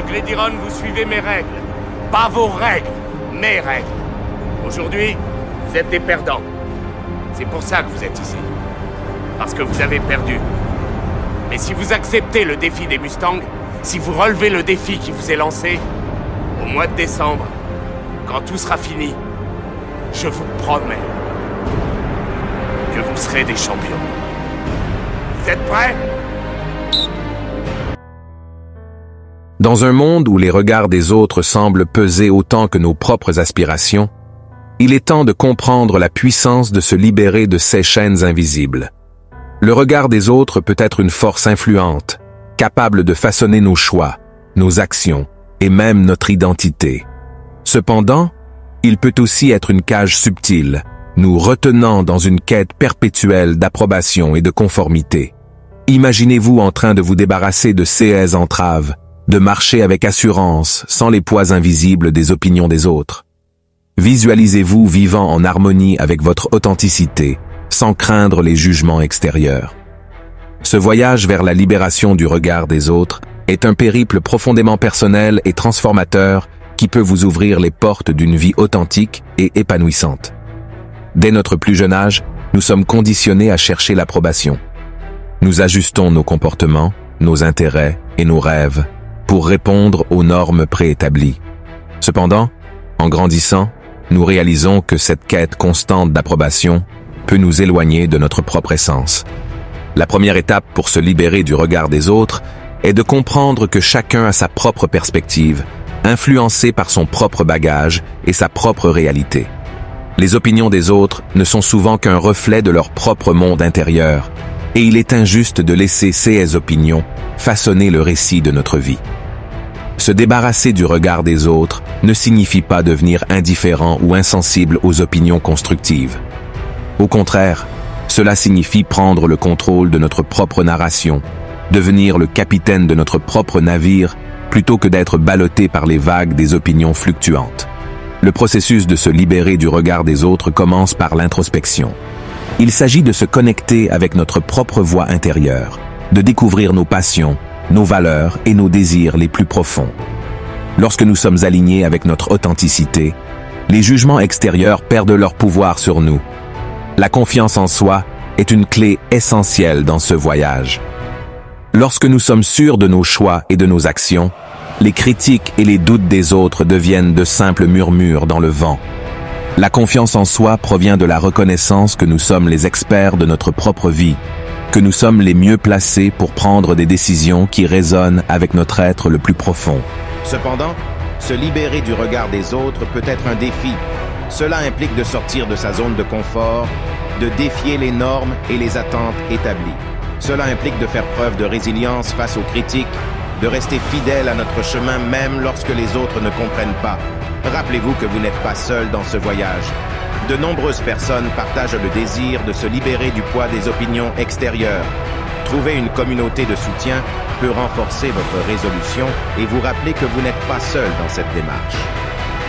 Glédiron, vous suivez mes règles. Pas vos règles, mes règles. Aujourd'hui, vous êtes des perdants. C'est pour ça que vous êtes ici. Parce que vous avez perdu. Mais si vous acceptez le défi des Mustangs, si vous relevez le défi qui vous est lancé, au mois de décembre, quand tout sera fini, je vous promets que vous serez des champions. Vous êtes prêts ? Dans un monde où les regards des autres semblent peser autant que nos propres aspirations, il est temps de comprendre la puissance de se libérer de ces chaînes invisibles. Le regard des autres peut être une force influente, capable de façonner nos choix, nos actions et même notre identité. Cependant, il peut aussi être une cage subtile, nous retenant dans une quête perpétuelle d'approbation et de conformité. Imaginez-vous en train de vous débarrasser de ces entraves, de marcher avec assurance sans les poids invisibles des opinions des autres. Visualisez-vous vivant en harmonie avec votre authenticité, sans craindre les jugements extérieurs. Ce voyage vers la libération du regard des autres est un périple profondément personnel et transformateur qui peut vous ouvrir les portes d'une vie authentique et épanouissante. Dès notre plus jeune âge, nous sommes conditionnés à chercher l'approbation. Nous ajustons nos comportements, nos intérêts et nos rêves pour répondre aux normes préétablies. Cependant, en grandissant, nous réalisons que cette quête constante d'approbation peut nous éloigner de notre propre essence. La première étape pour se libérer du regard des autres est de comprendre que chacun a sa propre perspective, influencée par son propre bagage et sa propre réalité. Les opinions des autres ne sont souvent qu'un reflet de leur propre monde intérieur, et il est injuste de laisser ces opinions façonner le récit de notre vie. Se débarrasser du regard des autres ne signifie pas devenir indifférent ou insensible aux opinions constructives. Au contraire, cela signifie prendre le contrôle de notre propre narration, devenir le capitaine de notre propre navire plutôt que d'être ballotté par les vagues des opinions fluctuantes. Le processus de se libérer du regard des autres commence par l'introspection. Il s'agit de se connecter avec notre propre voix intérieure, de découvrir nos passions, nos valeurs et nos désirs les plus profonds. Lorsque nous sommes alignés avec notre authenticité, les jugements extérieurs perdent leur pouvoir sur nous. La confiance en soi est une clé essentielle dans ce voyage. Lorsque nous sommes sûrs de nos choix et de nos actions, les critiques et les doutes des autres deviennent de simples murmures dans le vent. La confiance en soi provient de la reconnaissance que nous sommes les experts de notre propre vie, que nous sommes les mieux placés pour prendre des décisions qui résonnent avec notre être le plus profond. Cependant, se libérer du regard des autres peut être un défi. Cela implique de sortir de sa zone de confort, de défier les normes et les attentes établies. Cela implique de faire preuve de résilience face aux critiques, de rester fidèle à notre chemin même lorsque les autres ne comprennent pas. Rappelez-vous que vous n'êtes pas seul dans ce voyage. De nombreuses personnes partagent le désir de se libérer du poids des opinions extérieures. Trouver une communauté de soutien peut renforcer votre résolution et vous rappeler que vous n'êtes pas seul dans cette démarche.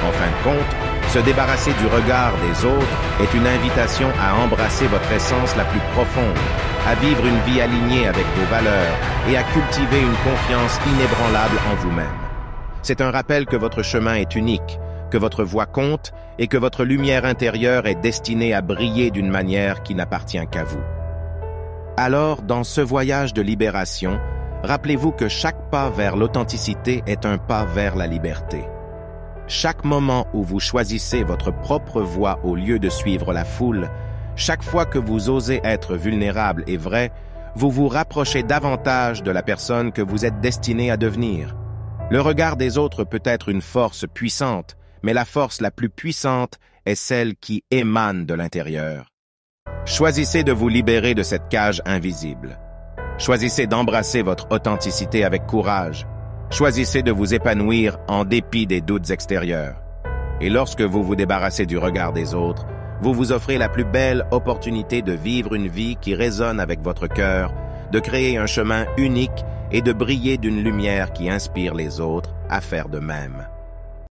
En fin de compte, se débarrasser du regard des autres est une invitation à embrasser votre essence la plus profonde, à vivre une vie alignée avec vos valeurs et à cultiver une confiance inébranlable en vous-même. C'est un rappel que votre chemin est unique, que votre voix compte et que votre lumière intérieure est destinée à briller d'une manière qui n'appartient qu'à vous. Alors, dans ce voyage de libération, rappelez-vous que chaque pas vers l'authenticité est un pas vers la liberté. Chaque moment où vous choisissez votre propre voie au lieu de suivre la foule, chaque fois que vous osez être vulnérable et vrai, vous vous rapprochez davantage de la personne que vous êtes destiné à devenir. Le regard des autres peut être une force puissante, mais la force la plus puissante est celle qui émane de l'intérieur. Choisissez de vous libérer de cette cage invisible. Choisissez d'embrasser votre authenticité avec courage. Choisissez de vous épanouir en dépit des doutes extérieurs. Et lorsque vous vous débarrassez du regard des autres, vous vous offrez la plus belle opportunité de vivre une vie qui résonne avec votre cœur, de créer un chemin unique et de briller d'une lumière qui inspire les autres à faire de même.